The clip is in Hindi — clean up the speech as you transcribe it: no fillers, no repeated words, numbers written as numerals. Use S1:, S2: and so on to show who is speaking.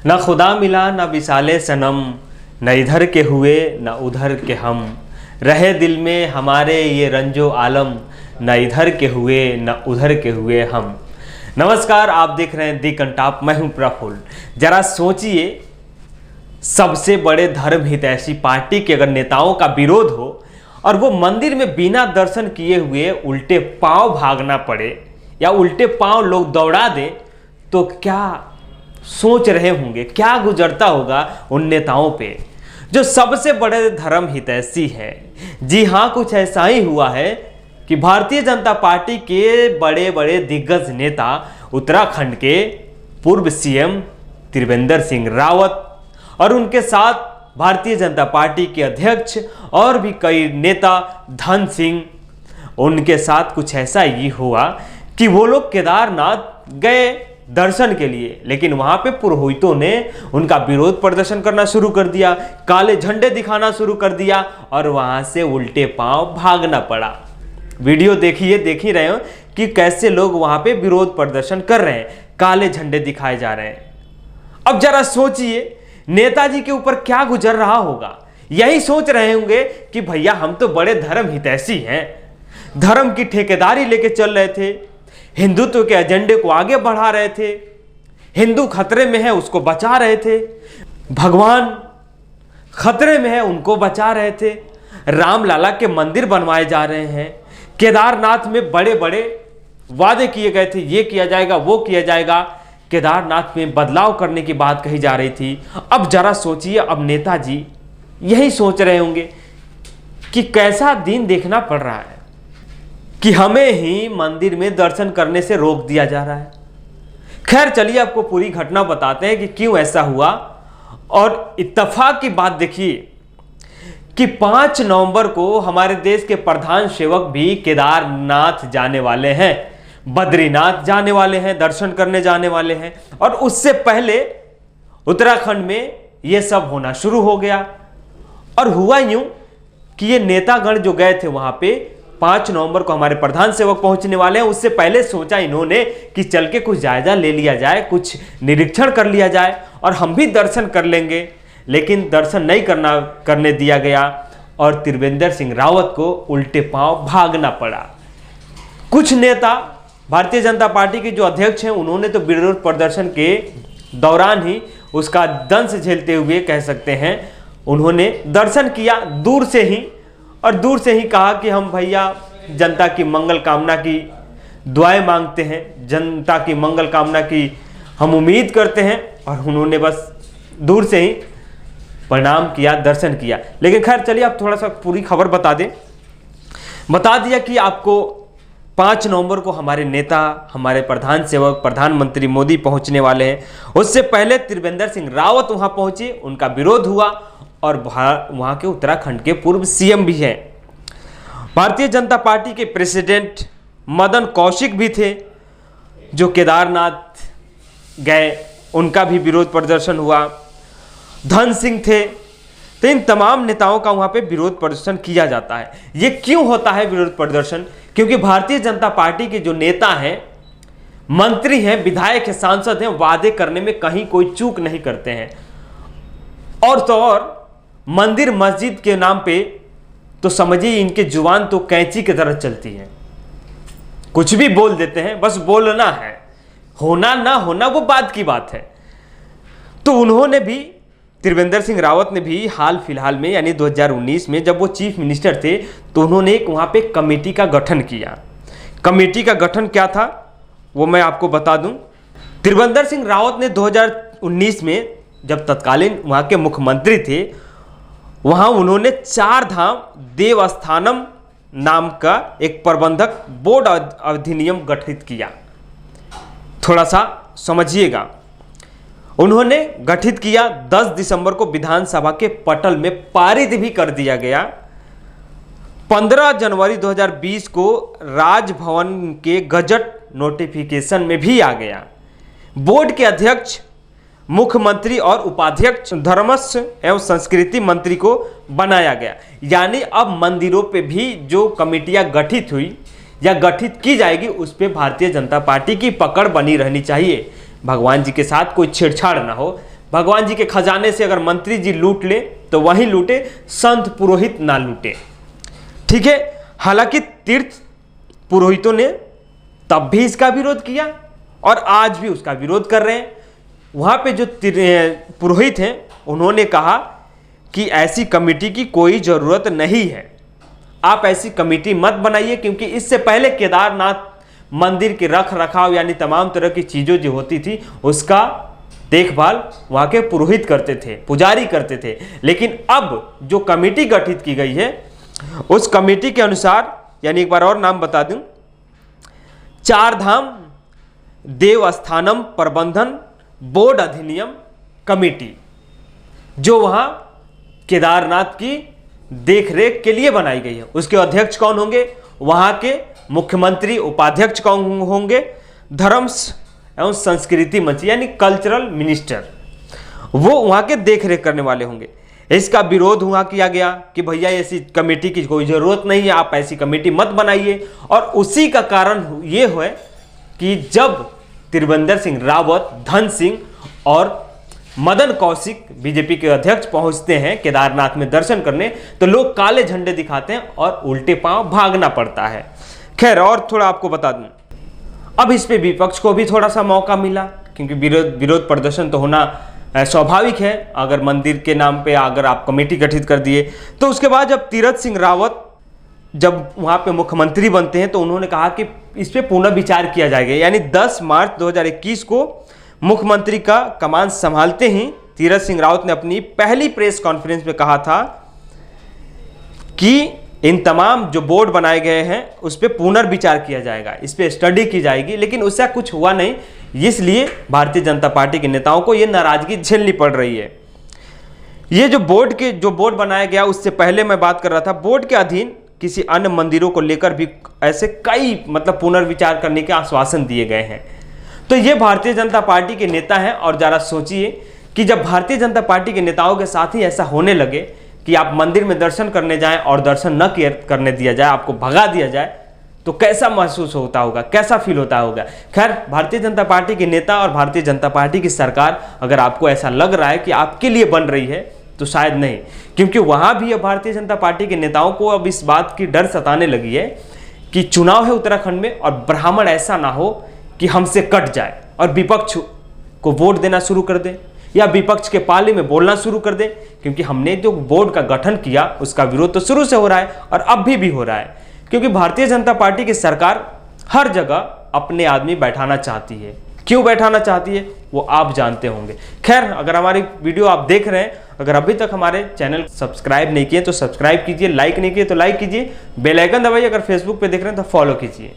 S1: न खुदा मिला न विसाले सनम, न इधर के हुए न उधर के हम, रहे दिल में हमारे ये रंजो आलम, न इधर के हुए न उधर के हुए हम। नमस्कार, आप देख रहे हैं दी कंटाप, मैं हूं प्रफुल्ल। जरा सोचिए, सबसे बड़े धर्म हितैषी पार्टी के अगर नेताओं का विरोध हो और वो मंदिर में बिना दर्शन किए हुए उल्टे पांव भागना पड़े या उल्टे पांव लोग दौड़ा दें, तो क्या सोच रहे होंगे, क्या गुजरता होगा उन नेताओं पे जो सबसे बड़े धर्म हितैषी हैं। जी हाँ, कुछ ऐसा ही हुआ है कि भारतीय जनता पार्टी के बड़े बड़े दिग्गज नेता उत्तराखंड के पूर्व सीएम त्रिवेंद्र सिंह रावत और उनके साथ भारतीय जनता पार्टी के अध्यक्ष और भी कई नेता धन सिंह, उनके साथ कुछ ऐसा ही हुआ कि वो लोग केदारनाथ गए दर्शन के लिए, लेकिन वहां पे पुरोहितों ने उनका विरोध प्रदर्शन करना शुरू कर दिया, काले झंडे दिखाना शुरू कर दिया और वहां से उल्टे पांव भागना पड़ा। वीडियो देखिए, देख ही रहे हो कि कैसे लोग वहां पे विरोध प्रदर्शन कर रहे हैं, काले झंडे दिखाए जा रहे हैं। अब जरा सोचिए, नेताजी के ऊपर क्या गुजर रहा होगा। यही सोच रहे होंगे कि भैया हम तो बड़े धर्म हितैषी हैं, धर्म की ठेकेदारी लेके चल रहे थे, हिंदुत्व के एजेंडे को आगे बढ़ा रहे थे, हिंदू खतरे में है उसको बचा रहे थे, भगवान खतरे में है उनको बचा रहे थे, रामलला के मंदिर बनवाए जा रहे हैं, केदारनाथ में बड़े बड़े वादे किए गए थे, ये किया जाएगा वो किया जाएगा, केदारनाथ में बदलाव करने की बात कही जा रही थी। अब जरा सोचिए, अब नेताजी यही सोच रहे होंगे कि कैसा दिन देखना पड़ रहा है कि हमें ही मंदिर में दर्शन करने से रोक दिया जा रहा है। खैर चलिए, आपको पूरी घटना बताते हैं कि क्यों ऐसा हुआ। और इत्तेफाक की बात देखिए कि 5 नवंबर को हमारे देश के प्रधान सेवक भी केदारनाथ जाने वाले हैं, बद्रीनाथ जाने वाले हैं, दर्शन करने जाने वाले हैं। और उससे पहले उत्तराखंड में यह सब होना शुरू हो गया। और हुआ यूं कि ये नेतागण जो गए थे वहां पे 5 नवंबर को हमारे प्रधान सेवक पहुंचने वाले हैं, उससे पहले सोचा इन्होंने कि चल के कुछ जायजा ले लिया जाए, कुछ निरीक्षण कर लिया जाए और हम भी दर्शन कर लेंगे। लेकिन दर्शन नहीं करने दिया गया और त्रिवेंद्र सिंह रावत को उल्टे पांव भागना पड़ा। कुछ नेता भारतीय जनता पार्टी के जो अध्यक्ष हैं, उन्होंने तो विरोध प्रदर्शन के दौरान ही उसका दंश झेलते हुए कह सकते हैं, उन्होंने दर्शन किया दूर से ही, और दूर से ही कहा कि हम भैया जनता की मंगल कामना की दुआएं मांगते हैं, जनता की मंगल कामना की हम उम्मीद करते हैं। और उन्होंने बस दूर से ही प्रणाम किया, दर्शन किया। लेकिन खैर चलिए, आप थोड़ा सा पूरी खबर बता दें। बता दिया कि आपको 5 नवंबर को हमारे नेता, हमारे प्रधान सेवक प्रधानमंत्री मोदी पहुंचने वाले हैं। उससे पहले त्रिवेंद्र सिंह रावत वहां पहुंचे, उनका विरोध हुआ और वहां के उत्तराखंड के पूर्व सीएम भी हैं। भारतीय जनता पार्टी के प्रेसिडेंट मदन कौशिक भी थे जो केदारनाथ गए, उनका भी विरोध प्रदर्शन हुआ। धन सिंह थे। तो इन तमाम नेताओं का वहां पे विरोध प्रदर्शन किया जाता है। ये क्यों होता है विरोध प्रदर्शन? क्योंकि भारतीय जनता पार्टी के जो नेता हैं, मंत्री हैं, विधायक हैं, सांसद हैं, वादे करने में कहीं कोई चूक नहीं करते हैं। और तो और मंदिर मस्जिद के नाम पे तो समझिए इनके जुबान तो कैंची की तरह चलती है, कुछ भी बोल देते हैं, बस बोलना है, होना ना होना वो बात की बात है। तो उन्होंने भी, त्रिवेंद्र सिंह रावत ने भी हाल फिलहाल में यानी 2019 में जब वो चीफ मिनिस्टर थे, तो उन्होंने एक वहाँ पे कमेटी का गठन किया। कमेटी का गठन क्या था वो मैं आपको बता दूं। त्रिवेंद्र सिंह रावत ने 2019 में जब तत्कालीन वहाँ के मुख्यमंत्री थे, वहाँ उन्होंने 4 धाम देवस्थानम नाम का एक प्रबंधक बोर्ड अधिनियम गठित किया। थोड़ा सा समझिएगा, उन्होंने गठित किया। 10 दिसंबर को विधानसभा के पटल में पारित भी कर दिया गया। 15 जनवरी 2020 को राजभवन के गजट नोटिफिकेशन में भी आ गया। बोर्ड के अध्यक्ष, मुख्यमंत्री और उपाध्यक्ष धर्मस्व एवं संस्कृति मंत्री को बनाया गया। यानी अब मंदिरों पे भी जो कमेटियां गठित हुई या गठित की जाएगी उस पर भारतीय जनता पार्टी की पकड़ बनी रहनी चाहिए। भगवान जी के साथ कोई छेड़छाड़ ना हो। भगवान जी के खजाने से अगर मंत्री जी लूट ले तो वही लूटे, संत पुरोहित ना लूटे। ठीक है। हालांकि तीर्थ पुरोहितों ने तब भी इसका विरोध किया और आज भी उसका विरोध कर रहे हैं। वहां पे जो पुरोहित हैं उन्होंने कहा कि ऐसी कमेटी की कोई जरूरत नहीं है, आप ऐसी कमेटी मत बनाइए, क्योंकि इससे पहले केदारनाथ मंदिर के रख रखाव यानी तमाम तरह की चीज़ों जो होती थी उसका देखभाल वहाँ के पुरोहित करते थे, पुजारी करते थे। लेकिन अब जो कमेटी गठित की गई है उस कमेटी के अनुसार, यानी एक बार और नाम बता दूं, चार धाम देवस्थानम प्रबंधन बोर्ड अधिनियम कमेटी, जो वहाँ केदारनाथ की देखरेख के लिए बनाई गई है। उसके अध्यक्ष कौन होंगे? वहाँ के मुख्यमंत्री, उपाध्यक्ष कौन होंगे? धर्म एवं संस्कृति मंत्री यानी कल्चरल मिनिस्टर, वो वहाँ के देखरेख करने वाले होंगे। इसका विरोध वहाँ किया गया कि भैया ऐसी कमेटी की कोई ज़रूरत नहीं है, आप ऐसी कमेटी मत बनाइए। और उसी का कारण ये है कि जब त्रिवेंद्र सिंह रावत, धन सिंह और मदन कौशिक बीजेपी के अध्यक्ष पहुंचते हैं केदारनाथ में दर्शन करने, तो लोग काले झंडे दिखाते हैं और उल्टे पांव भागना पड़ता है। खैर, और थोड़ा आपको बता दूं, अब इस पे विपक्ष को भी थोड़ा सा मौका मिला, क्योंकि विरोध प्रदर्शन तो होना स्वाभाविक है। अगर मंदिर के नाम पे अगर आप कमेटी गठित कर दिए, तो उसके बाद जब तीरथ सिंह रावत जब वहाँ पे मुख्यमंत्री बनते हैं तो उन्होंने कहा कि इस पे पुनर्विचार किया जाएगा। यानी 10 मार्च 2021 को मुख्यमंत्री का कमान संभालते ही तीरथ सिंह रावत ने अपनी पहली प्रेस कॉन्फ्रेंस में कहा था कि इन तमाम जो बोर्ड बनाए गए हैं उस पर पुनर्विचार किया जाएगा, इस पर स्टडी की जाएगी। लेकिन उससे कुछ हुआ नहीं, इसलिए भारतीय जनता पार्टी के नेताओं को ये नाराजगी झेलनी पड़ रही है। ये जो बोर्ड बनाया गया, उससे पहले मैं बात कर रहा था, बोर्ड के अधीन किसी अन्य मंदिरों को लेकर भी ऐसे कई पुनर्विचार करने के आश्वासन दिए गए हैं। तो ये भारतीय जनता पार्टी के नेता हैं। और जरा सोचिए कि जब भारतीय जनता पार्टी के नेताओं के साथ ही ऐसा होने लगे कि आप मंदिर में दर्शन करने जाएं और दर्शन न करने दिया जाए, आपको भगा दिया जाए, तो कैसा महसूस होता होगा, कैसा फील होता होगा। खैर, भारतीय जनता पार्टी के नेता और भारतीय जनता पार्टी की सरकार, अगर आपको ऐसा लग रहा है कि आपके लिए बन रही है, तो शायद नहीं, क्योंकि वहाँ भी अब भारतीय जनता पार्टी के नेताओं को अब इस बात की डर सताने लगी है कि चुनाव है उत्तराखंड में और ब्राह्मण ऐसा ना हो कि हमसे कट जाए और विपक्ष को वोट देना शुरू कर दे या विपक्ष के पाले में बोलना शुरू कर दे। क्योंकि हमने जो बोर्ड का गठन किया उसका विरोध तो शुरू से हो रहा है और अब भी हो रहा है, क्योंकि भारतीय जनता पार्टी की सरकार हर जगह अपने आदमी बैठाना चाहती है। क्यों बैठाना चाहती है वो आप जानते होंगे। खैर, अगर हमारी वीडियो आप देख रहे हैं, अगर अभी तक हमारे चैनल सब्सक्राइब नहीं किए तो सब्सक्राइब कीजिए, लाइक नहीं किए तो लाइक कीजिए, बेल आइकन दबाइए, अगर फेसबुक पे देख रहे हैं तो फॉलो कीजिए।